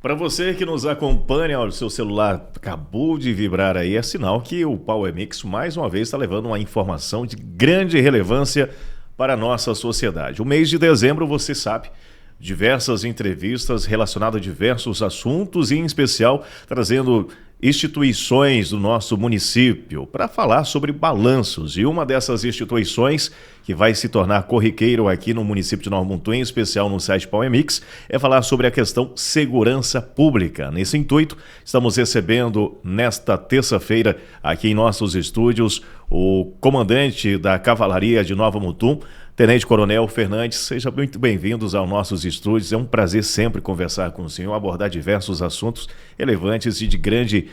Para você que nos acompanha, o seu celular acabou de vibrar aí, é sinal que o Power Mix mais uma vez está levando uma informação de grande relevância para a nossa sociedade. O mês de dezembro, você sabe, diversas entrevistas relacionadas a diversos assuntos e, em especial, trazendo instituições do nosso município para falar sobre balanços. E uma dessas instituições que vai se tornar corriqueiro aqui no município de Nova Mutum, em especial no site Power Mix, é falar sobre a questão segurança pública. Nesse intuito, estamos recebendo nesta terça-feira aqui em nossos estúdios o comandante da Cavalaria de Nova Mutum, Tenente Coronel Fernandes. Sejam muito bem-vindos aos nossos estúdios. É um prazer sempre conversar com o senhor, abordar diversos assuntos relevantes e de grande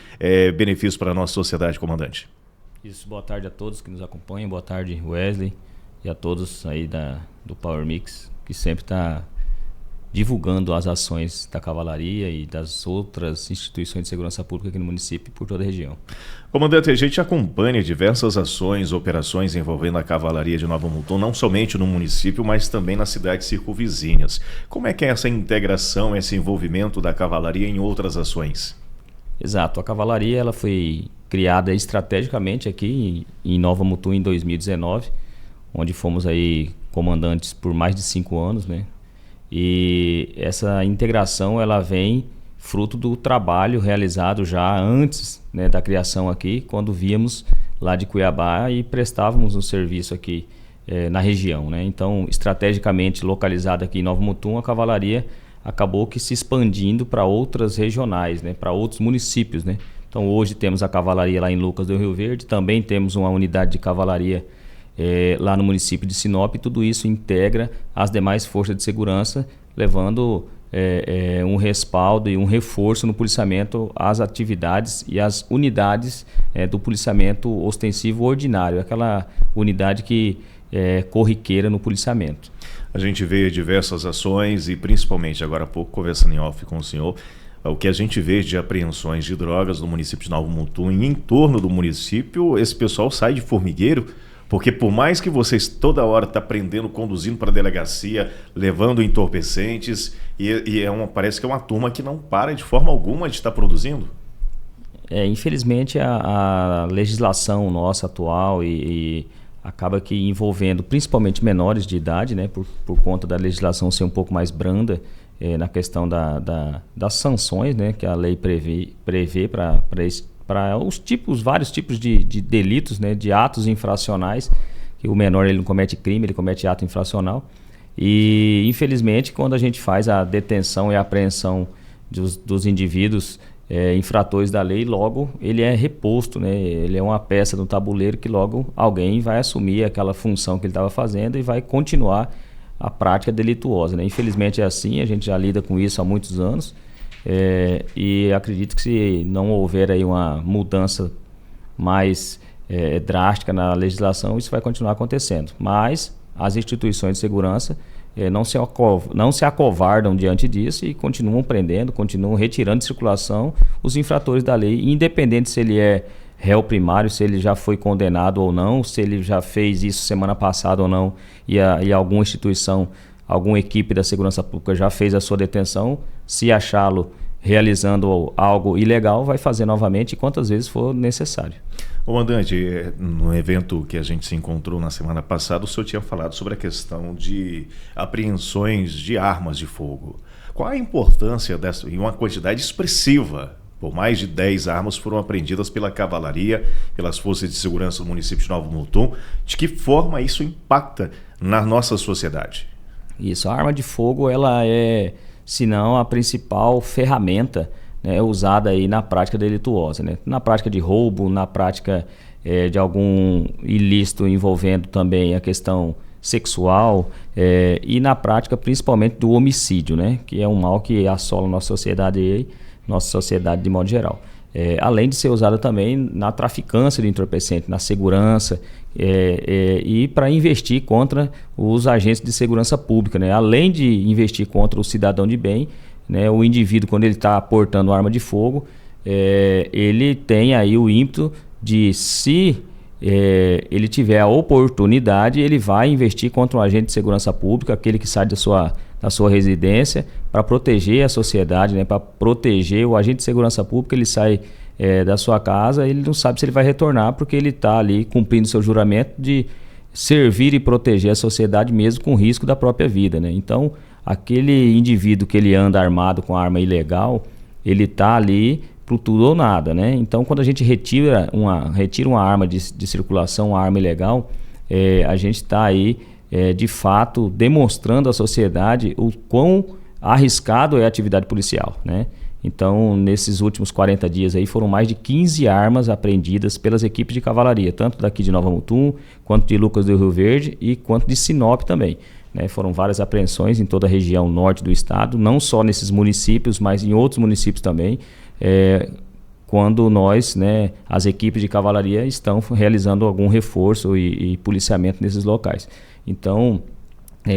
benefício para a nossa sociedade, comandante. Isso, boa tarde a todos que nos acompanham, boa tarde Wesley e a todos aí do Power Mix, que sempre está divulgando as ações da Cavalaria e das outras instituições de segurança pública aqui no município e por toda a região. Comandante, a gente acompanha diversas ações, operações envolvendo a Cavalaria de Nova Mutum, não somente no município, mas também nas cidades circunvizinhas. Como é que é essa integração, esse envolvimento da Cavalaria em outras ações? Exato, a Cavalaria ela foi criada estrategicamente aqui em Nova Mutum em 2019, onde fomos aí comandantes por mais de 5 anos, né? E essa integração ela vem fruto do trabalho realizado já antes, né, da criação aqui, quando víamos lá de Cuiabá e prestávamos um serviço aqui na região, né? Então, estrategicamente localizada aqui em Nova Mutum, a Cavalaria acabou que se expandindo para outras regionais, né, para outros municípios, né? Então, hoje temos a Cavalaria lá em Lucas do Rio Verde, também temos uma unidade de Cavalaria lá no município de Sinop, e tudo isso integra as demais forças de segurança, levando um respaldo e um reforço no policiamento às atividades e às unidades do policiamento ostensivo ordinário, aquela unidade que é corriqueira no policiamento. A gente vê diversas ações e principalmente agora há pouco conversando em off com o senhor, o que a gente vê de apreensões de drogas no município de Nova Mutum e em torno do município, esse pessoal sai de formigueiro. Porque por mais que vocês toda hora estão prendendo, conduzindo para a delegacia, levando entorpecentes, parece que é uma turma que não para de forma alguma de estar produzindo. Infelizmente a legislação nossa atual e acaba que envolvendo principalmente menores de idade, né, por conta da legislação ser um pouco mais branda na questão das sanções, né, que a lei prevê para vários tipos de delitos, né, de atos infracionais, que o menor ele não comete crime, ele comete ato infracional. E, infelizmente, quando a gente faz a detenção e a apreensão dos indivíduos infratores da lei, logo ele é reposto, né? Ele é uma peça no tabuleiro que logo alguém vai assumir aquela função que ele estava fazendo e vai continuar a prática delituosa, né? Infelizmente é assim, a gente já lida com isso há muitos anos. E acredito que se não houver aí uma mudança mais drástica na legislação, isso vai continuar acontecendo. Mas as instituições de segurança não se acovardam diante disso e continuam prendendo, continuam retirando de circulação os infratores da lei, independente se ele é réu primário, se ele já foi condenado ou não, se ele já fez isso semana passada ou não, e alguma instituição, alguma equipe da segurança pública já fez a sua detenção. Se achá-lo realizando algo ilegal, vai fazer novamente quantas vezes for necessário. Comandante, no evento que a gente se encontrou na semana passada, o senhor tinha falado sobre a questão de apreensões de armas de fogo. Qual a importância dessa, em uma quantidade expressiva? Por mais de 10 armas foram apreendidas pela Cavalaria, pelas forças de segurança do município de Nova Mutum. De que forma isso impacta na nossa sociedade? Isso, a arma de fogo ela é, se não a principal ferramenta, né, usada aí na prática delituosa, né? Na prática de roubo, na prática de algum ilícito envolvendo também a questão sexual e na prática principalmente do homicídio, né? Que é um mal que assola nossa sociedade de modo geral. Além de ser usada também na traficância de entorpecente, na segurança e para investir contra os agentes de segurança pública, né? Além de investir contra o cidadão de bem, né? O indivíduo, quando ele está portando arma de fogo, ele tem aí o ímpeto de, se ele tiver a oportunidade, ele vai investir contra um agente de segurança pública, aquele que sai da sua residência, para proteger a sociedade, né? Para proteger o agente de segurança pública. Ele sai da sua casa, ele não sabe se ele vai retornar, porque ele está ali cumprindo seu juramento de servir e proteger a sociedade, mesmo com risco da própria vida, né? Então, aquele indivíduo que ele anda armado com arma ilegal, ele está ali pro tudo ou nada, né? Então, quando a gente retira uma arma de circulação, uma arma ilegal, a gente está aí, de fato, demonstrando à sociedade o quão arriscado é a atividade policial, né? Então, nesses últimos 40 dias aí, foram mais de 15 armas apreendidas pelas equipes de cavalaria, tanto daqui de Nova Mutum, quanto de Lucas do Rio Verde e quanto de Sinop também, né? Foram várias apreensões em toda a região norte do estado, não só nesses municípios, mas em outros municípios também, quando nós, né, as equipes de cavalaria estão realizando algum reforço e policiamento nesses locais. Então,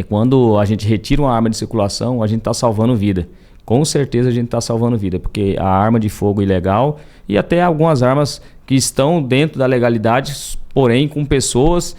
quando a gente retira uma arma de circulação, a gente está salvando vida. Com certeza a gente está salvando vida, porque a arma de fogo ilegal e até algumas armas que estão dentro da legalidade, porém com pessoas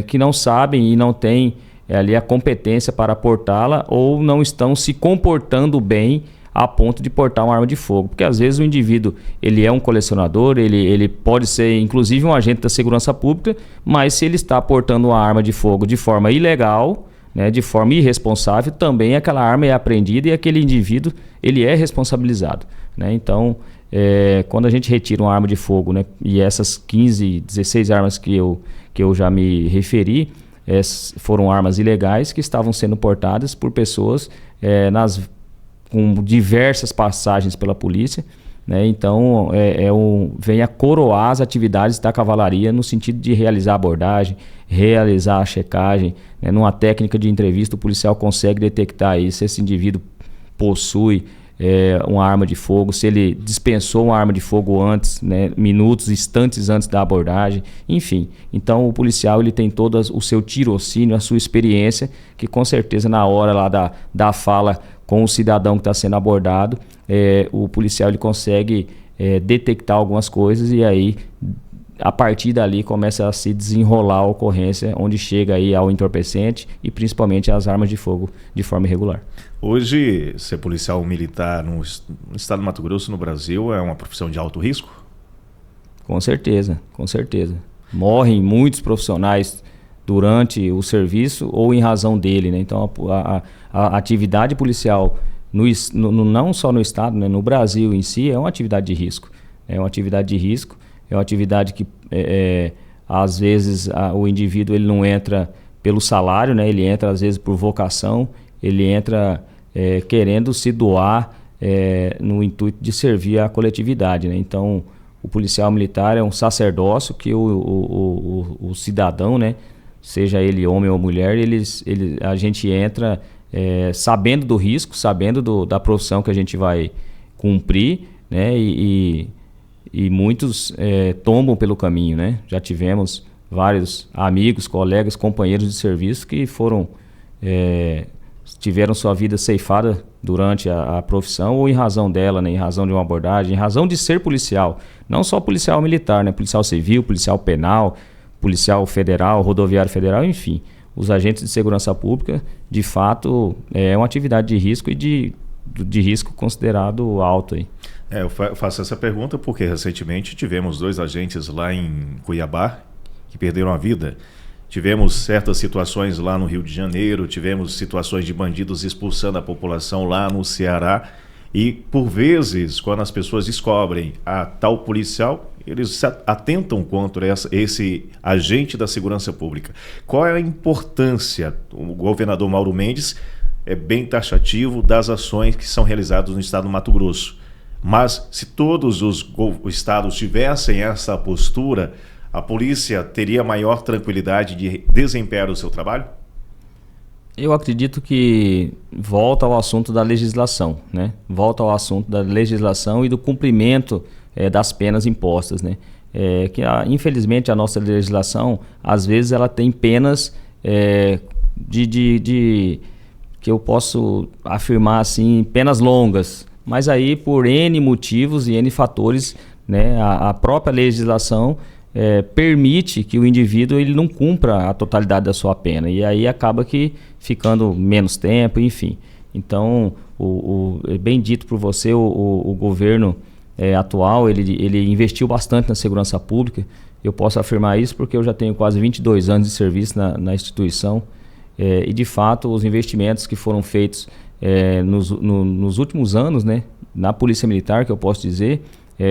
que não sabem e não têm ali a competência para portá-la, ou não estão se comportando bem a ponto de portar uma arma de fogo. Porque às vezes o indivíduo, ele é um colecionador, ele pode ser inclusive um agente da segurança pública, mas se ele está portando uma arma de fogo de forma ilegal, né, de forma irresponsável, também aquela arma é apreendida e aquele indivíduo, ele é responsabilizado, né? Então, quando a gente retira uma arma de fogo, né, e essas 15, 16 armas que eu já me referi, foram armas ilegais que estavam sendo portadas por pessoas com diversas passagens pela polícia, né? Então, vem a coroar as atividades da cavalaria no sentido de realizar a abordagem, realizar a checagem, né? Numa técnica de entrevista, o policial consegue detectar aí se esse indivíduo possui uma arma de fogo, se ele dispensou uma arma de fogo antes, né, instantes antes da abordagem, enfim. Então, o policial, ele tem todo o seu tirocínio, a sua experiência, que com certeza na hora lá da fala com o cidadão que está sendo abordado, o policial, ele consegue detectar algumas coisas, e aí a partir dali começa a se desenrolar a ocorrência, onde chega aí ao entorpecente e principalmente às armas de fogo de forma irregular. Hoje, ser policial militar no estado do Mato Grosso, no Brasil, é uma profissão de alto risco? Com certeza, com certeza. Morrem muitos profissionais durante o serviço ou em razão dele, né? Então, a atividade policial, não só no estado, né, no Brasil em si, é uma atividade de risco. É uma atividade de risco. É uma atividade que, às vezes, o indivíduo, ele não entra pelo salário, né? Ele entra, às vezes, por vocação, ele entra querendo se doar no intuito de servir a coletividade, né? Então, o policial militar é um sacerdócio que o cidadão, né? Seja ele homem ou mulher, a gente entra sabendo do risco, sabendo da profissão que a gente vai cumprir, né? E muitos tombam pelo caminho, né? Já tivemos vários amigos, colegas, companheiros de serviço que tiveram sua vida ceifada durante a profissão ou em razão dela, né? Em razão de uma abordagem, em razão de ser policial. Não só policial militar, né? Policial civil, policial penal, policial federal, rodoviário federal, enfim. Os agentes de segurança pública, de fato, é uma atividade de risco e de risco considerado alto aí. Eu faço essa pergunta porque recentemente tivemos 2 agentes lá em Cuiabá que perderam a vida. Tivemos certas situações lá no Rio de Janeiro, tivemos situações de bandidos expulsando a população lá no Ceará. E, por vezes, quando as pessoas descobrem a tal policial, eles se atentam contra esse agente da segurança pública. Qual é a importância? O governador Mauro Mendes é bem taxativo das ações que são realizadas no estado do Mato Grosso. Mas se todos os estados tivessem essa postura, a polícia teria maior tranquilidade de desempenhar o seu trabalho? Eu acredito que volta ao assunto da legislação, né? Volta ao assunto da legislação e do cumprimento das penas impostas, né? Infelizmente, a nossa legislação, às vezes, ela tem penas que eu posso afirmar assim, penas longas, mas aí por N motivos e N fatores, né, a própria legislação permite que o indivíduo ele não cumpra a totalidade da sua pena, e aí acaba que ficando menos tempo, enfim. Então, bem dito por você, o governo atual, ele investiu bastante na segurança pública. Eu posso afirmar isso porque eu já tenho quase 22 anos de serviço na instituição, e de fato os investimentos que foram feitos nos últimos anos, né, na Polícia Militar, que eu posso dizer,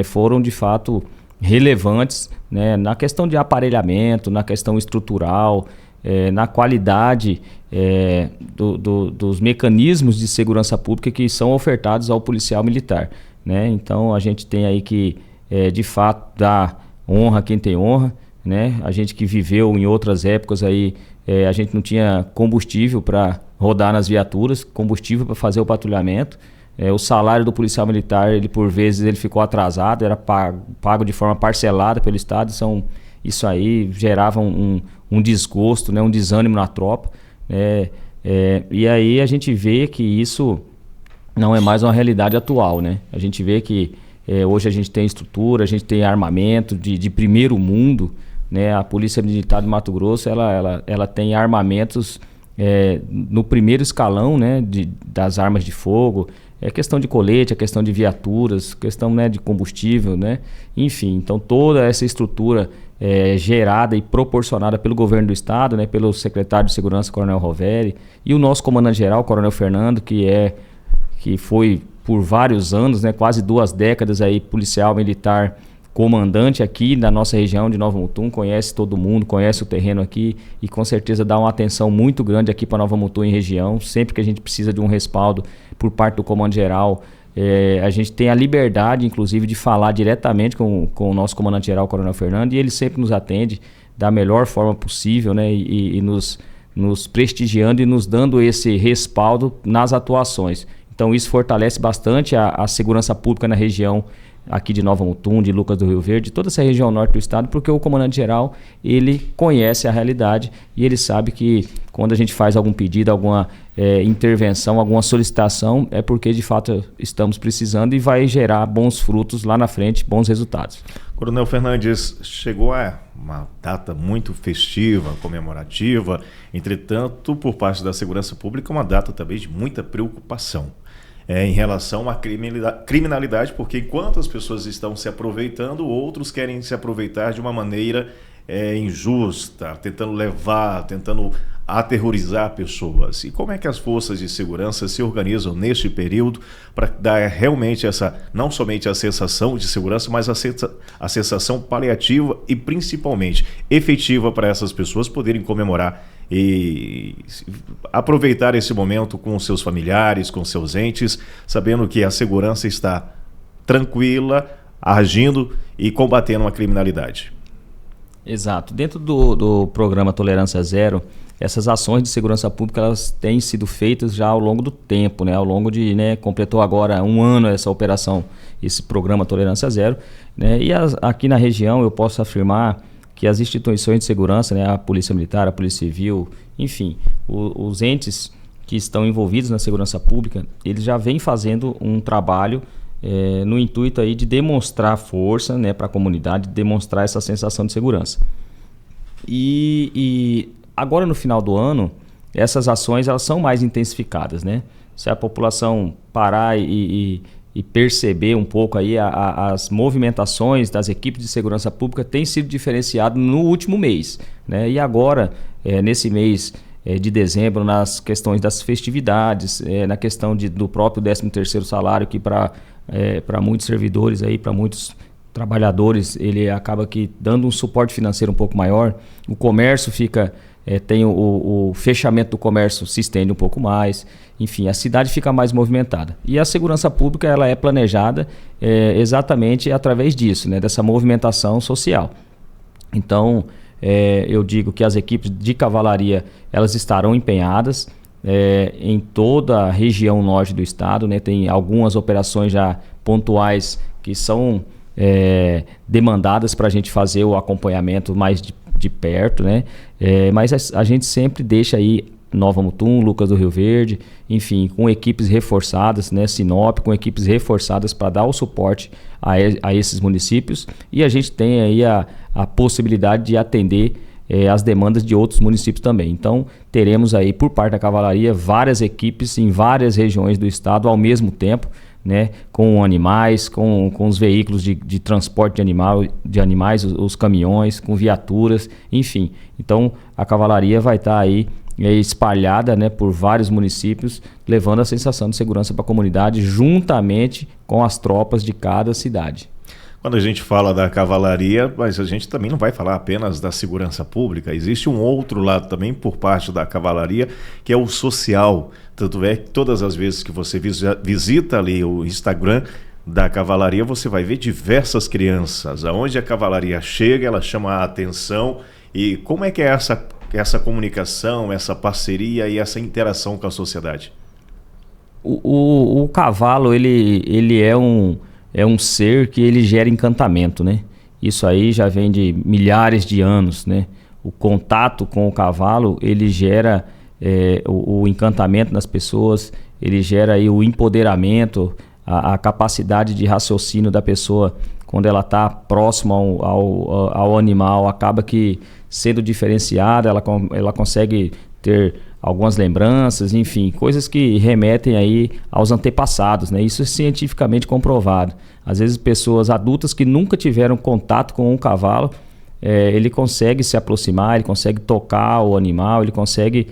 foram de fato relevantes, né, na questão de aparelhamento, na questão estrutural, na qualidade dos mecanismos de segurança pública que são ofertados ao policial militar, né? Então a gente tem aí que de fato dar honra a quem tem honra, né? A gente que viveu em outras épocas aí, a gente não tinha combustível para rodar nas viaturas, combustível para fazer o patrulhamento. O salário do policial militar, por vezes, ele ficou atrasado, era pago de forma parcelada pelo Estado. Isso aí gerava um desgosto, né, um desânimo na tropa. E aí a gente vê que isso não é mais uma realidade atual, né? A gente vê que hoje a gente tem estrutura, a gente tem armamento de primeiro mundo, né? A Polícia Militar do Mato Grosso ela tem armamentos no primeiro escalão, né, das armas de fogo. Questão de colete, questão de viaturas, questão, né, de combustível, né? Enfim, então toda essa estrutura gerada e proporcionada pelo governo do estado, né, pelo secretário de Segurança, Coronel Roveri, e o nosso comandante-geral, Coronel Fernando, que foi por vários anos, né, quase 2 décadas aí, policial militar comandante aqui na nossa região de Nova Mutum, conhece todo mundo, conhece o terreno aqui e com certeza dá uma atenção muito grande aqui para Nova Mutum e região. Sempre que a gente precisa de um respaldo por parte do comando geral, a gente tem a liberdade, inclusive, de falar diretamente com o nosso comandante geral, Coronel Fernando, e ele sempre nos atende da melhor forma possível, né, e nos prestigiando e nos dando esse respaldo nas atuações. Então isso fortalece bastante a segurança pública na região aqui de Nova Mutum, de Lucas do Rio Verde, toda essa região norte do estado, porque o comandante-geral, ele conhece a realidade e ele sabe que quando a gente faz algum pedido, alguma intervenção, alguma solicitação, é porque de fato estamos precisando e vai gerar bons frutos lá na frente, bons resultados. Coronel Fernandes, chegou a uma data muito festiva, comemorativa, entretanto, por parte da segurança pública, uma data também de muita preocupação. Em relação à criminalidade, porque enquanto as pessoas estão se aproveitando, outros querem se aproveitar de uma maneira injusta, tentando aterrorizar pessoas. E como é que as forças de segurança se organizam neste período para dar realmente não somente a sensação de segurança, mas a sensação paliativa e principalmente efetiva para essas pessoas poderem comemorar e aproveitar esse momento com seus familiares, com seus entes, sabendo que a segurança está tranquila, agindo e combatendo a criminalidade. Exato. Dentro do programa Tolerância Zero, essas ações de segurança pública elas têm sido feitas já ao longo do tempo, né? Ao longo de, completou agora 1 ano essa operação, esse programa Tolerância Zero, né? E aqui na região eu posso afirmar que as instituições de segurança, né, a Polícia Militar, a Polícia Civil, enfim, os entes que estão envolvidos na segurança pública, eles já vêm fazendo um trabalho no intuito aí de demonstrar força, né, para a comunidade, demonstrar essa sensação de segurança. E agora no final do ano, essas ações elas são mais intensificadas, né? Se a população parar e perceber um pouco aí as movimentações das equipes de segurança pública tem sido diferenciado no último mês, né? E agora, nesse mês de dezembro, nas questões das festividades, na questão do próprio 13º salário, que para muitos servidores, para muitos trabalhadores, ele acaba que dando um suporte financeiro um pouco maior, o comércio tem o fechamento do comércio se estende um pouco mais, enfim, a cidade fica mais movimentada. E a segurança pública ela é planejada exatamente através disso, né, dessa movimentação social. Então, eu digo que as equipes de cavalaria elas estarão empenhadas em toda a região norte do estado, né, tem algumas operações já pontuais que são demandadas para a gente fazer o acompanhamento mais de perto, né? Mas a gente sempre deixa aí Nova Mutum, Lucas do Rio Verde, enfim, com equipes reforçadas, né, Sinop, com equipes reforçadas para dar o suporte a esses municípios, e a gente tem aí a possibilidade de atender as demandas de outros municípios também. Então, teremos aí, por parte da Cavalaria, várias equipes em várias regiões do estado ao mesmo tempo, né, com animais, com os veículos de transporte de animais, os caminhões, com viaturas, enfim. Então, a Cavalaria vai estar aí espalhada, né, por vários municípios, levando a sensação de segurança para a comunidade, juntamente com as tropas de cada cidade. Quando a gente fala da cavalaria, mas a gente também não vai falar apenas da segurança pública. Existe um outro lado também por parte da cavalaria, que é o social. Tanto é que todas as vezes que você visita ali o Instagram da cavalaria, você vai ver diversas crianças. Aonde a cavalaria chega, ela chama a atenção. E como é que é essa comunicação, essa parceria e essa interação com a sociedade? O cavalo, ele é um ser que ele gera encantamento, né? Isso aí já vem de milhares de anos, né? O contato com o cavalo, ele gera o encantamento nas pessoas, ele gera aí o empoderamento, a capacidade de raciocínio da pessoa quando ela está próxima ao animal, acaba que sendo diferenciada, ela consegue ter algumas lembranças, enfim, coisas que remetem aí aos antepassados, né? Isso é cientificamente comprovado. Às vezes pessoas adultas que nunca tiveram contato com um cavalo, ele consegue se aproximar, ele consegue tocar o animal, ele consegue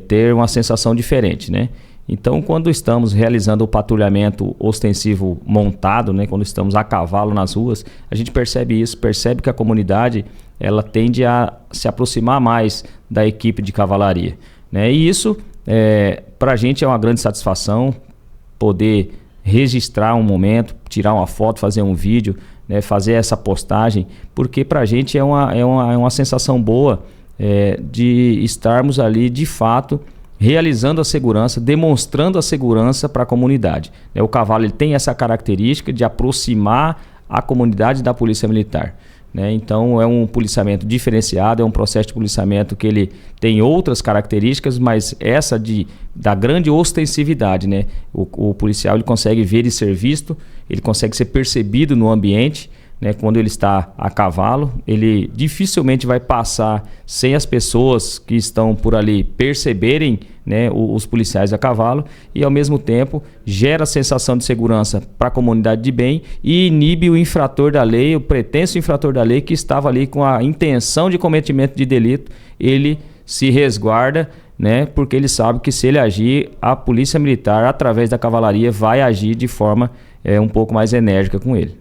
ter uma sensação diferente, né? Então, quando estamos realizando o patrulhamento ostensivo montado, né, quando estamos a cavalo nas ruas, a gente percebe isso, percebe que a comunidade ela tende a se aproximar mais da equipe de cavalaria, né? E isso, para a gente, é uma grande satisfação poder registrar um momento, tirar uma foto, fazer um vídeo, né, fazer essa postagem, porque para a gente é uma sensação boa de estarmos ali, de fato, realizando a segurança, demonstrando a segurança para a comunidade. O cavalo ele tem essa característica de aproximar a comunidade da Polícia Militar, né? Então é um policiamento diferenciado, é um processo de policiamento que ele tem outras características, mas essa da grande ostensividade, né? O policial ele consegue ver e ser visto, ele consegue ser percebido no ambiente, né? Quando ele está a cavalo, ele dificilmente vai passar sem as pessoas que estão por ali perceberem, né, os policiais a cavalo, e ao mesmo tempo gera a sensação de segurança para a comunidade de bem e inibe o infrator da lei, o pretenso infrator da lei que estava ali com a intenção de cometimento de delito, ele se resguarda, né, porque ele sabe que se ele agir, a Polícia Militar, através da cavalaria, vai agir de forma um pouco mais enérgica com ele.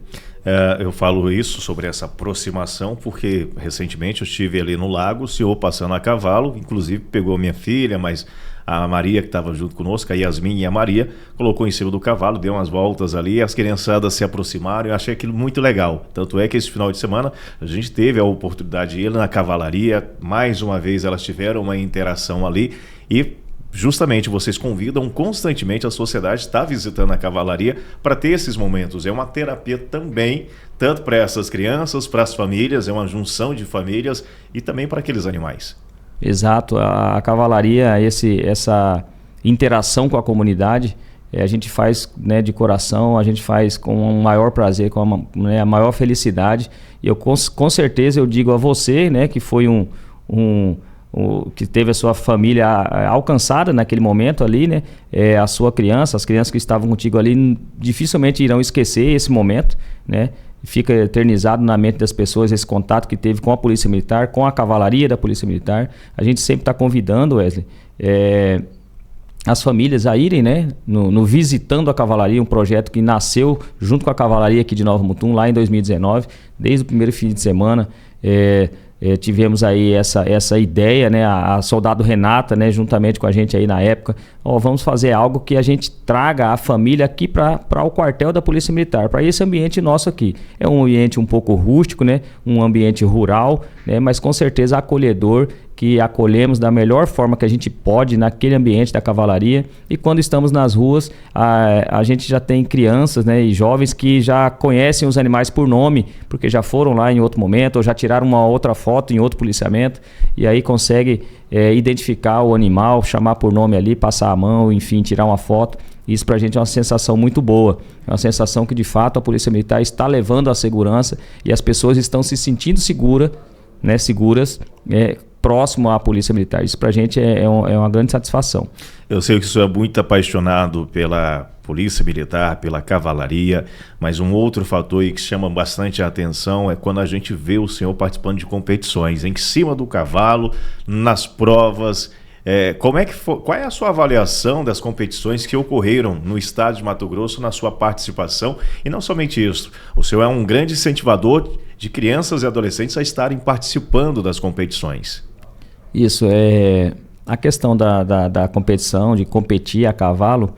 Eu falo isso sobre essa aproximação porque recentemente eu estive ali no lago, o senhor passando a cavalo, inclusive pegou minha filha, mas a Maria que estava junto conosco, a Yasmin e a Maria, colocou em cima do cavalo, deu umas voltas ali, as criançadas se aproximaram, eu achei aquilo muito legal. Tanto é que esse final de semana a gente teve a oportunidade de ir na cavalaria, mais uma vez elas tiveram uma interação ali e justamente vocês convidam constantemente a sociedade a estar visitando a cavalaria para ter esses momentos. É uma terapia também, tanto para essas crianças, para as famílias, é uma junção de famílias e também para aqueles animais. Exato, a cavalaria, essa interação com a comunidade, a gente faz, né, de coração, a gente faz com o maior prazer, com a maior felicidade. E eu com certeza eu digo a você, né, que foi que teve a sua família alcançada naquele momento ali, né? A sua criança, as crianças que estavam contigo ali dificilmente irão esquecer esse momento, né? Fica eternizado na mente das pessoas esse contato que teve com a Polícia Militar, com a cavalaria da Polícia Militar. A gente sempre está convidando, Wesley, as famílias a irem, né, no Visitando a Cavalaria, um projeto que nasceu junto com a cavalaria aqui de Nova Mutum, lá em 2019, desde o primeiro fim de semana. Tivemos aí essa ideia, né, a soldado Renata, né, juntamente com a gente aí na época, vamos fazer algo que a gente traga a família aqui para o quartel da Polícia Militar, para esse ambiente nosso aqui. É um ambiente um pouco rústico, né, um ambiente rural, né, mas com certeza acolhedor, que acolhemos da melhor forma que a gente pode naquele ambiente da cavalaria. E quando estamos nas ruas, a gente já tem crianças, né, e jovens que já conhecem os animais por nome, porque já foram lá em outro momento, ou já tiraram uma outra foto em outro policiamento, e aí consegue identificar o animal, chamar por nome ali, passar a mão, enfim, tirar uma foto. Isso pra gente é uma sensação muito boa, é uma sensação que de fato a Polícia Militar está levando a segurança e as pessoas estão se sentindo seguras, próximo à Polícia Militar. Isso pra gente é uma grande satisfação. Eu sei que o senhor é muito apaixonado pela Polícia Militar, pela cavalaria, mas um outro fator aí que chama bastante a atenção é quando a gente vê o senhor participando de competições em cima do cavalo, nas provas. Qual é a sua avaliação das competições que ocorreram no estado de Mato Grosso na sua participação? E não somente isso, o senhor é um grande incentivador de crianças e adolescentes a estarem participando das competições. Isso, a questão da competição, de competir a cavalo,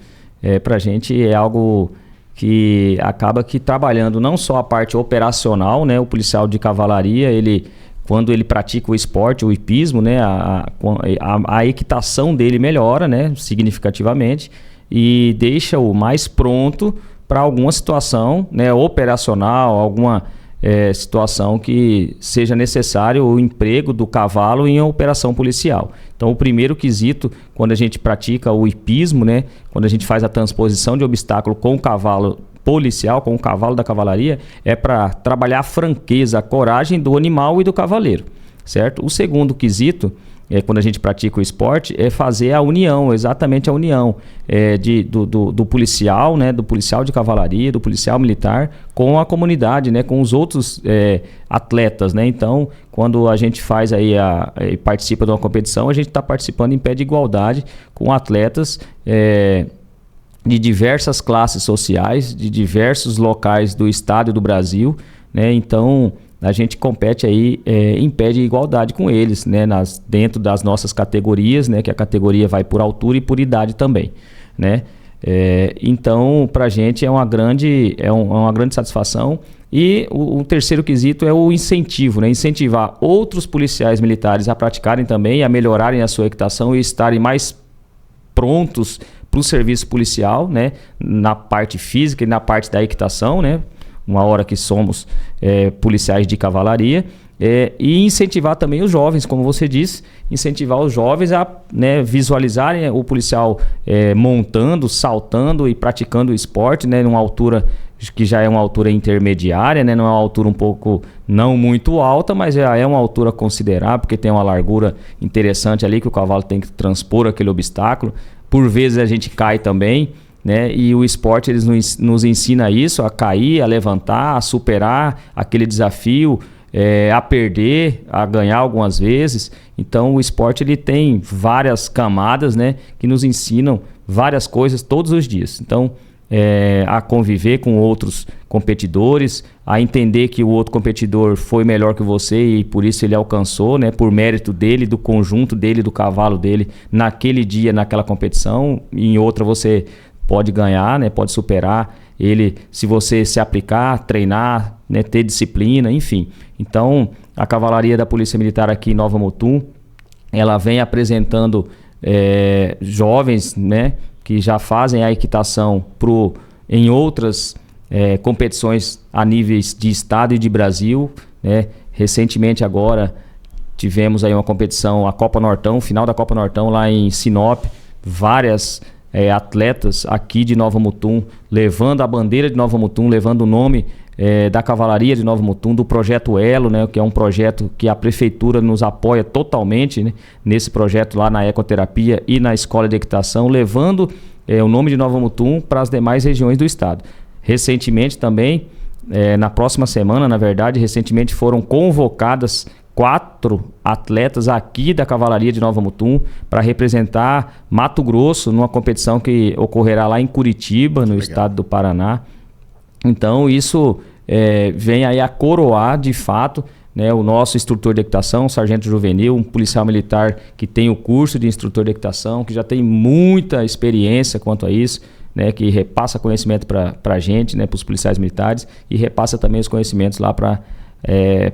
para a gente é algo que acaba que trabalhando não só a parte operacional, né, o policial de cavalaria, quando ele pratica o esporte, o hipismo, né, a equitação dele melhora, né, significativamente e deixa-o mais pronto para alguma situação, né, operacional, alguma situação que seja necessário o emprego do cavalo em operação policial. Então, o primeiro quesito, quando a gente pratica o hipismo, né, quando a gente faz a transposição de obstáculo com o cavalo policial, com o cavalo da cavalaria, é para trabalhar a franqueza, a coragem do animal e do cavaleiro, certo? O segundo quesito, quando a gente pratica o esporte, é fazer a união, exatamente a união do policial, né, do policial de cavalaria, do policial militar, com a comunidade, né, com os outros atletas, né? Então, quando a gente faz aí participa de uma competição, a gente está participando em pé de igualdade com atletas de diversas classes sociais, de diversos locais do estado e do Brasil, né? Então, a gente compete aí em pé de igualdade com eles, né? Dentro das nossas categorias, né? Que a categoria vai por altura e por idade também, né? Então, para a gente é uma grande satisfação. E o terceiro quesito é o incentivo, né? Incentivar outros policiais militares a praticarem também, a melhorarem a sua equitação e estarem mais prontos para o serviço policial, né? Na parte física e na parte da equitação, né? Uma hora que somos policiais de cavalaria, e incentivar também os jovens, como você disse, incentivar os jovens a, né, visualizarem o policial montando, saltando e praticando o esporte, né, numa altura que já é uma altura intermediária, né, não é uma altura um pouco não muito alta, mas já é uma altura considerável, porque tem uma largura interessante ali que o cavalo tem que transpor aquele obstáculo. Por vezes a gente cai também, né? E o esporte nos ensina isso, a cair, a levantar, a superar aquele desafio, a perder, a ganhar algumas vezes. Então o esporte ele tem várias camadas, né, que nos ensinam várias coisas todos os dias. Então a conviver com outros competidores, a entender que o outro competidor foi melhor que você e por isso ele alcançou, né, por mérito dele, do conjunto dele, do cavalo dele, naquele dia, naquela competição. Em outra você pode ganhar, né, pode superar ele se você se aplicar, treinar, né, ter disciplina, enfim. Então, a cavalaria da Polícia Militar aqui em Nova Mutum, ela vem apresentando jovens, né, que já fazem a equitação em outras competições a níveis de estado e de Brasil, né? Recentemente agora tivemos aí uma competição, a Copa Nortão, final da Copa Nortão lá em Sinop, várias atletas aqui de Nova Mutum, levando a bandeira de Nova Mutum, levando o nome da Cavalaria de Nova Mutum, do Projeto Elo, né, que é um projeto que a Prefeitura nos apoia totalmente, né, nesse projeto lá na ecoterapia e na escola de equitação, levando o nome de Nova Mutum para as demais regiões do estado. Recentemente também, na próxima semana, na verdade, recentemente foram convocadas 4 atletas aqui da Cavalaria de Nova Mutum para representar Mato Grosso numa competição que ocorrerá lá em Curitiba, no estado do Paraná. Então isso vem aí a coroar de fato, né, o nosso instrutor de equitação, sargento juvenil, um policial militar que tem o curso de instrutor de equitação, que já tem muita experiência quanto a isso, né, que repassa conhecimento para a gente, né, para os policiais militares, e repassa também os conhecimentos lá para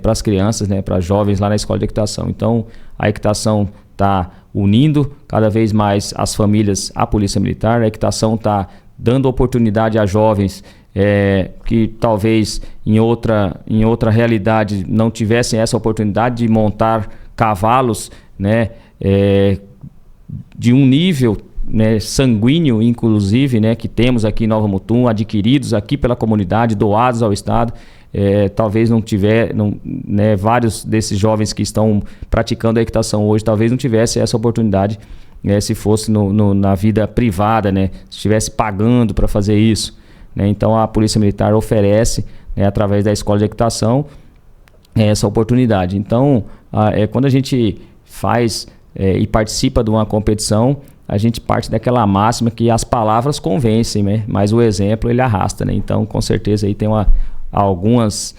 para as crianças, né, para jovens lá na escola de equitação. Então, a equitação está unindo cada vez mais as famílias à Polícia Militar, a equitação está dando oportunidade a jovens que talvez em outra realidade não tivessem essa oportunidade de montar cavalos, né, de um nível, né, sanguíneo, inclusive, né, que temos aqui em Nova Mutum, adquiridos aqui pela comunidade, doados ao Estado. Talvez né, vários desses jovens que estão praticando a equitação hoje, talvez não tivesse essa oportunidade se fosse na vida privada, né, se estivesse pagando para fazer isso, né. Então a Polícia Militar oferece, né, através da escola de equitação, essa oportunidade. Então, quando a gente faz e participa de uma competição, a gente parte daquela máxima que as palavras convencem, né? Mas o exemplo ele arrasta, né? Então, com certeza aí tem algumas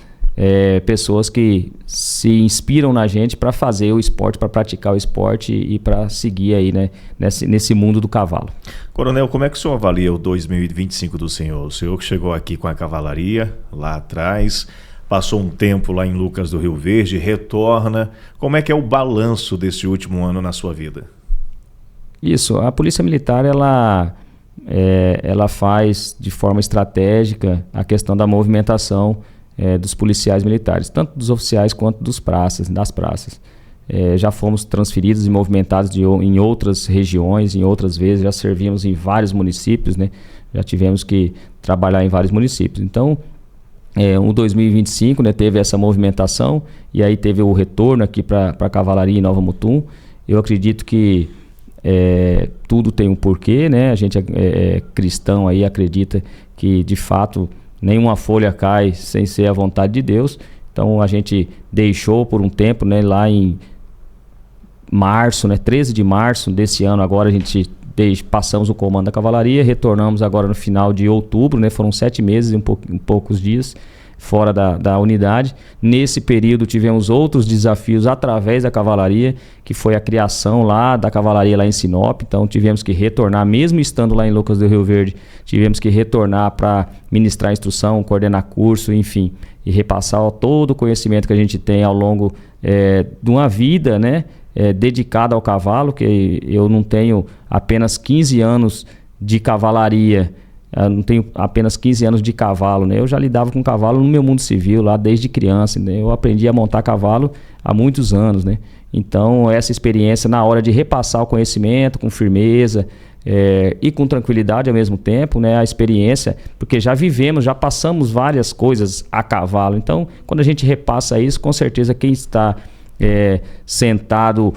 pessoas que se inspiram na gente para fazer o esporte, para praticar o esporte e para seguir aí, né, nesse mundo do cavalo. Coronel, como é que o senhor avalia o 2025 do senhor? O senhor que chegou aqui com a cavalaria lá atrás, passou um tempo lá em Lucas do Rio Verde, retorna. Como é que é o balanço desse último ano na sua vida? Isso, a Polícia Militar ela faz de forma estratégica a questão da movimentação dos policiais militares, tanto dos oficiais quanto das praças. Já fomos transferidos e movimentados em outras regiões, em outras vezes, já servimos em vários municípios, né? Já tivemos que trabalhar em vários municípios. Então, o 2025, né, teve essa movimentação e aí teve o retorno aqui para a cavalaria em Nova Mutum. Eu acredito que tudo tem um porquê, né? A gente é cristão aí, acredita que de fato nenhuma folha cai sem ser a vontade de Deus. Então a gente deixou por um tempo, né, lá em março, né, 13 de março desse ano, agora a gente passamos o comando da cavalaria, retornamos agora no final de outubro, né? Foram 7 meses e poucos dias fora da unidade. Nesse período tivemos outros desafios através da cavalaria, que foi a criação lá da cavalaria lá em Sinop. Então tivemos que retornar, mesmo estando lá em Lucas do Rio Verde, tivemos que retornar para ministrar instrução, coordenar curso, enfim, e repassar todo o conhecimento que a gente tem ao longo de uma vida, né, dedicada ao cavalo, que eu não tenho apenas 15 anos de cavalaria. Eu não tenho apenas 15 anos de cavalo, né? Eu já lidava com cavalo no meu mundo civil lá desde criança, né? Eu aprendi a montar cavalo há muitos anos, né? Então essa experiência na hora de repassar o conhecimento com firmeza e com tranquilidade ao mesmo tempo, né? A experiência, porque já vivemos, já passamos várias coisas a cavalo. Então quando a gente repassa isso, com certeza quem está sentado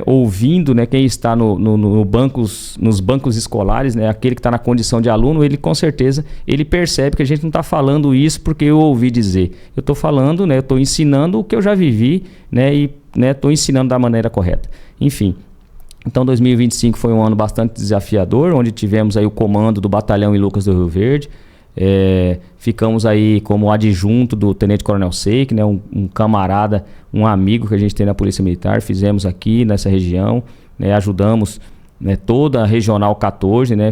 ouvindo, né, quem está nos bancos escolares, né, aquele que está na condição de aluno, ele com certeza ele percebe que a gente não está falando isso porque eu ouvi dizer. Eu estou falando, né, eu estou ensinando o que eu já vivi, né, e estou ensinando da maneira correta. Enfim, então 2025 foi um ano bastante desafiador, onde tivemos aí o comando do batalhão em Lucas do Rio Verde. Ficamos aí como adjunto do Tenente Coronel Seik, né, um camarada, um amigo que a gente tem na Polícia Militar. Fizemos aqui nessa região, né, ajudamos, né, toda a Regional 14, né,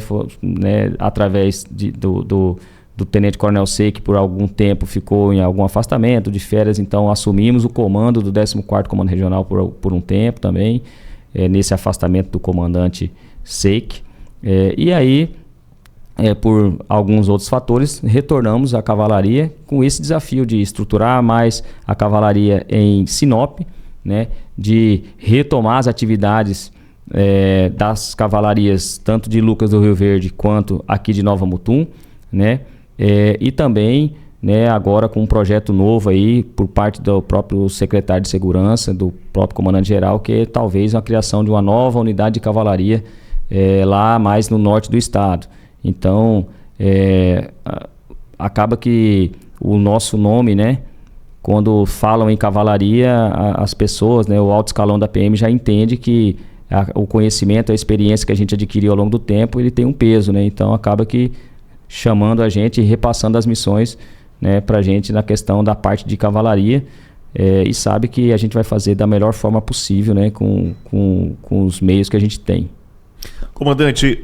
através do Tenente Coronel Seik, que por algum tempo ficou em algum afastamento de férias. Então assumimos o comando do 14º Comando Regional por um tempo também, nesse afastamento do comandante Seik. E aí, por alguns outros fatores, retornamos à cavalaria com esse desafio de estruturar mais a cavalaria em Sinop, né, de retomar as atividades das cavalarias, tanto de Lucas do Rio Verde quanto aqui de Nova Mutum, né, e também, né, agora com um projeto novo aí por parte do próprio secretário de segurança, do próprio comandante-geral, que é talvez a criação de uma nova unidade de cavalaria lá mais no norte do estado. Então, acaba que o nosso nome, né, quando falam em cavalaria, as pessoas, né, o alto escalão da PM já entende que o conhecimento, a experiência que a gente adquiriu ao longo do tempo, ele tem um peso, né? Então, acaba que chamando a gente e repassando as missões, né, para a gente na questão da parte de cavalaria, e sabe que a gente vai fazer da melhor forma possível, né, com os meios que a gente tem. Comandante,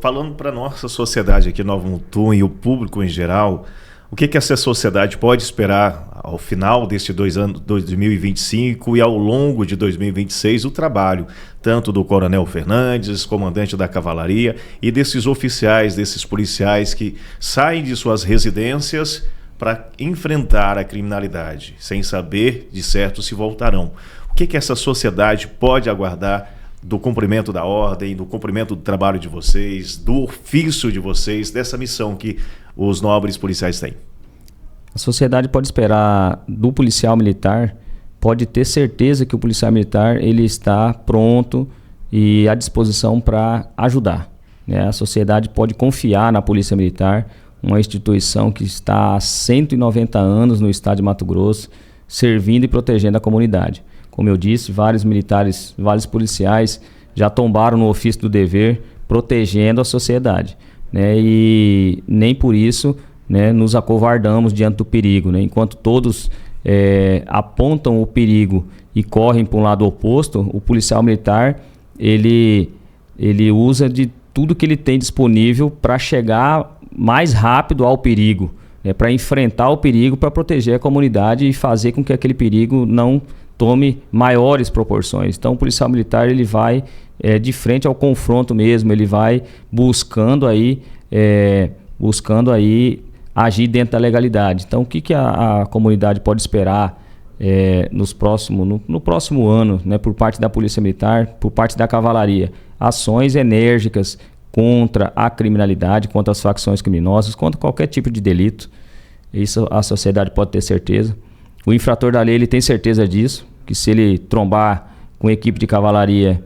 falando para a nossa sociedade aqui, Nova Mutum e o público em geral, O que essa sociedade pode esperar ao final deste 2025 e ao longo de 2026, o trabalho tanto do Coronel Fernandes, comandante da Cavalaria, e desses oficiais, desses policiais que saem de suas residências para enfrentar a criminalidade, sem saber de certo se voltarão. O que essa sociedade pode aguardar do cumprimento da ordem, do cumprimento do trabalho de vocês, do ofício de vocês, dessa missão que os nobres policiais têm? A sociedade pode esperar do policial militar, pode ter certeza que o policial militar ele está pronto e à disposição para ajudar, né? A sociedade pode confiar na Polícia Militar, uma instituição que está há 190 anos no estado de Mato Grosso, servindo e protegendo a comunidade. Como eu disse, vários militares, vários policiais já tombaram no ofício do dever, protegendo a sociedade, né? E nem por isso, né, nos acovardamos diante do perigo, né? Enquanto todos apontam o perigo e correm para um lado oposto, o policial militar ele usa de tudo que ele tem disponível para chegar mais rápido ao perigo, né, para enfrentar o perigo, para proteger a comunidade e fazer com que aquele perigo não tome maiores proporções. Então o policial militar ele vai de frente ao confronto mesmo, ele vai buscando aí agir dentro da legalidade. Então o que a comunidade pode esperar no próximo ano, né, por parte da Polícia Militar, por parte da Cavalaria? Ações enérgicas contra a criminalidade, contra as facções criminosas, contra qualquer tipo de delito. Isso a sociedade pode ter certeza. O infrator da lei ele tem certeza disso, que se ele trombar com equipe de cavalaria,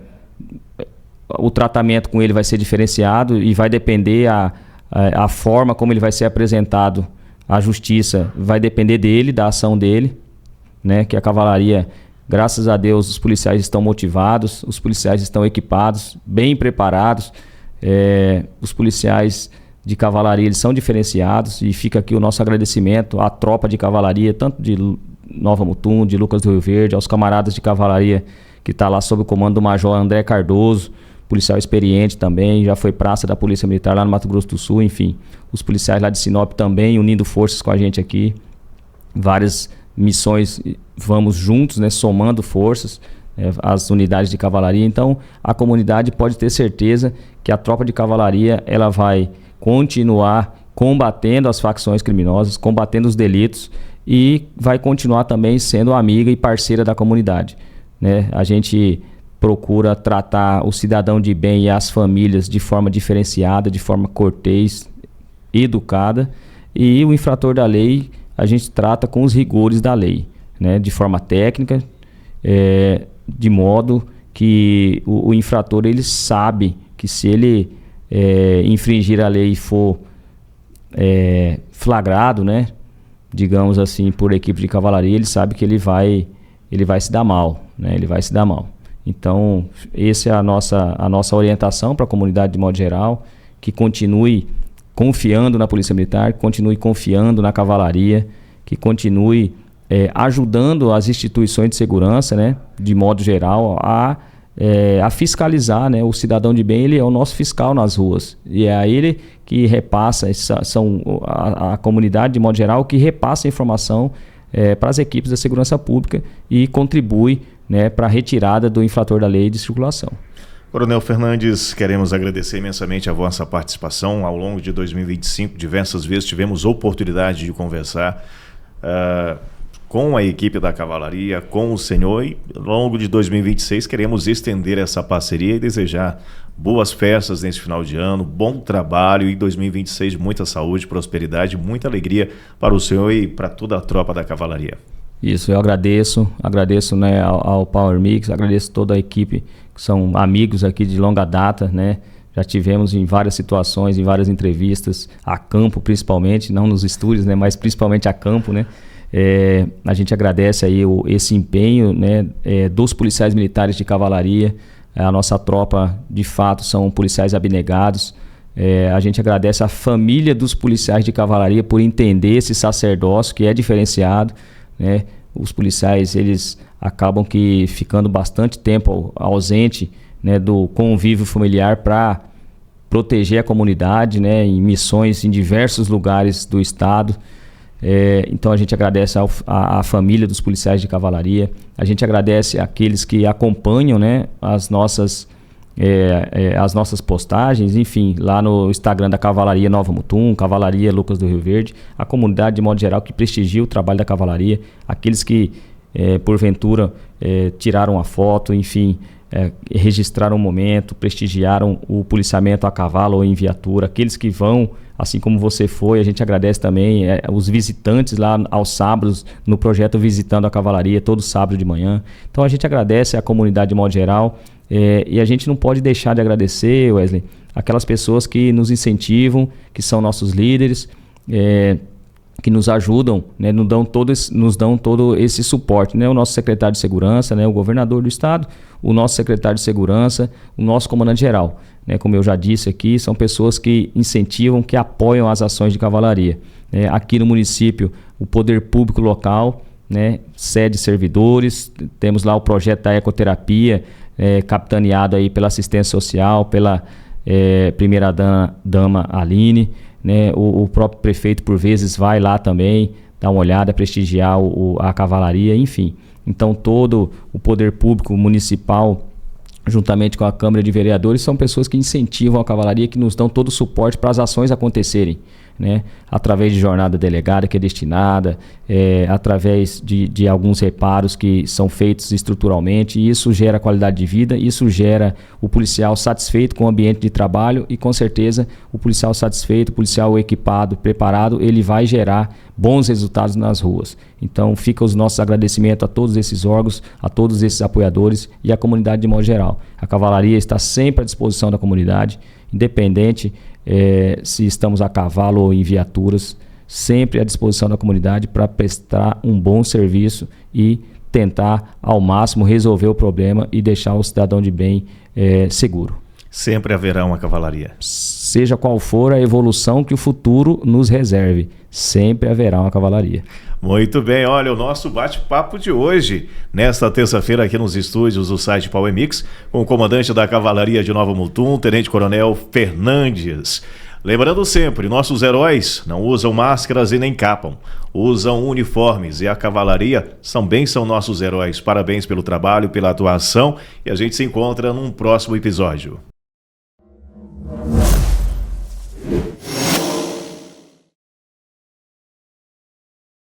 o tratamento com ele vai ser diferenciado e vai depender a forma como ele vai ser apresentado à justiça, vai depender dele, da ação dele, né? Que a cavalaria, graças a Deus, os policiais estão motivados, os policiais estão equipados, bem preparados, os policiais de cavalaria eles são diferenciados, e fica aqui o nosso agradecimento à tropa de cavalaria, tanto de Nova Mutum, de Lucas do Rio Verde, aos camaradas de cavalaria que está lá sob o comando do Major André Cardoso, policial experiente também, já foi praça da Polícia Militar lá no Mato Grosso do Sul, enfim. Os policiais lá de Sinop também, unindo forças com a gente aqui. Várias missões, vamos juntos, né, somando forças, as unidades de cavalaria. Então, a comunidade pode ter certeza que a tropa de cavalaria ela vai continuar combatendo as facções criminosas, combatendo os delitos, e vai continuar também sendo amiga e parceira da comunidade, né? A gente procura tratar o cidadão de bem e as famílias de forma diferenciada, de forma cortês, educada, e o infrator da lei a gente trata com os rigores da lei, né? De forma técnica, de modo que o infrator ele sabe que se ele infringir a lei e for flagrado, né, digamos assim, por equipe de cavalaria, ele sabe que ele vai se dar mal, né? Ele vai se dar mal. Então, essa é a nossa orientação para a comunidade de modo geral, que continue confiando na Polícia Militar, que continue confiando na Cavalaria, que continue ajudando as instituições de segurança, né, de modo geral, a fiscalizar, né? O cidadão de bem ele é o nosso fiscal nas ruas, e é a ele que repassa, a comunidade de modo geral que repassa a informação para as equipes da segurança pública e contribui, né, para a retirada do infrator da lei de circulação. Coronel Fernandes, queremos agradecer imensamente a vossa participação ao longo de 2025. Diversas vezes tivemos oportunidade de conversar com a equipe da Cavalaria, com o senhor, e ao longo de 2026 queremos estender essa parceria e desejar boas festas nesse final de ano, bom trabalho, e 2026 muita saúde, prosperidade, muita alegria para o senhor e para toda a tropa da Cavalaria. Isso, eu agradeço, né, ao Power Mix, agradeço toda a equipe, que são amigos aqui de longa data, né? Já tivemos em várias situações, em várias entrevistas, a campo principalmente, não nos estúdios, né, mas principalmente a campo, né? A gente agradece aí esse empenho, né, dos policiais militares de cavalaria. A nossa tropa, de fato, são policiais abnegados. A gente agradece a família dos policiais de cavalaria por entender esse sacerdócio que é diferenciado, né? Os policiais eles acabam que ficando bastante tempo ausente, né, do convívio familiar para proteger a comunidade, né, em missões em diversos lugares do estado. Então a gente agradece à família dos policiais de cavalaria, a gente agradece àqueles que acompanham, né, as nossas postagens, enfim, lá no Instagram da Cavalaria Nova Mutum, Cavalaria Lucas do Rio Verde, a comunidade de modo geral que prestigia o trabalho da cavalaria, aqueles que porventura tiraram a foto, enfim, registraram o momento, prestigiaram o policiamento a cavalo ou em viatura, aqueles que vão, assim como você foi, a gente agradece também os visitantes lá aos sábados no projeto Visitando a Cavalaria, todo sábado de manhã. Então a gente agradece a comunidade de modo geral, e a gente não pode deixar de agradecer, Wesley, aquelas pessoas que nos incentivam, que são nossos líderes, que nos ajudam, né, nos dão todo esse suporte, né, o nosso secretário de segurança, né, o governador do estado, o nosso secretário de segurança, o nosso comandante-geral, né, como eu já disse aqui, são pessoas que incentivam, que apoiam as ações de cavalaria. Aqui no município, o poder público local, né, sede servidores, temos lá o projeto da ecoterapia, capitaneado aí pela assistência social, pela primeira dama Aline, né, o próprio prefeito por vezes vai lá também dar uma olhada, prestigiar a cavalaria, enfim. Então todo o poder público municipal, juntamente com a Câmara de Vereadores, são pessoas que incentivam a cavalaria, que nos dão todo o suporte para as ações acontecerem, né? Através de jornada delegada que é destinada, através de alguns reparos que são feitos estruturalmente, e isso gera qualidade de vida, isso gera o policial satisfeito com o ambiente de trabalho, e com certeza o policial satisfeito, o policial equipado, preparado, ele vai gerar bons resultados nas ruas. Então fica os nossos agradecimentos a todos esses órgãos, a todos esses apoiadores e à comunidade de modo geral. A cavalaria está sempre à disposição da comunidade, independente se estamos a cavalo ou em viaturas, sempre à disposição da comunidade para prestar um bom serviço e tentar ao máximo resolver o problema e deixar o cidadão de bem seguro. Sempre haverá uma cavalaria. Seja qual for a evolução que o futuro nos reserve, sempre haverá uma cavalaria. Muito bem, olha, o nosso bate-papo de hoje, nesta terça-feira aqui nos estúdios do site Power Mix, com o comandante da Cavalaria de Nova Mutum, Tenente Coronel Fernandes. Lembrando sempre, nossos heróis não usam máscaras e nem capam, usam uniformes, e a cavalaria são nossos heróis. Parabéns pelo trabalho, pela atuação, e a gente se encontra num próximo episódio.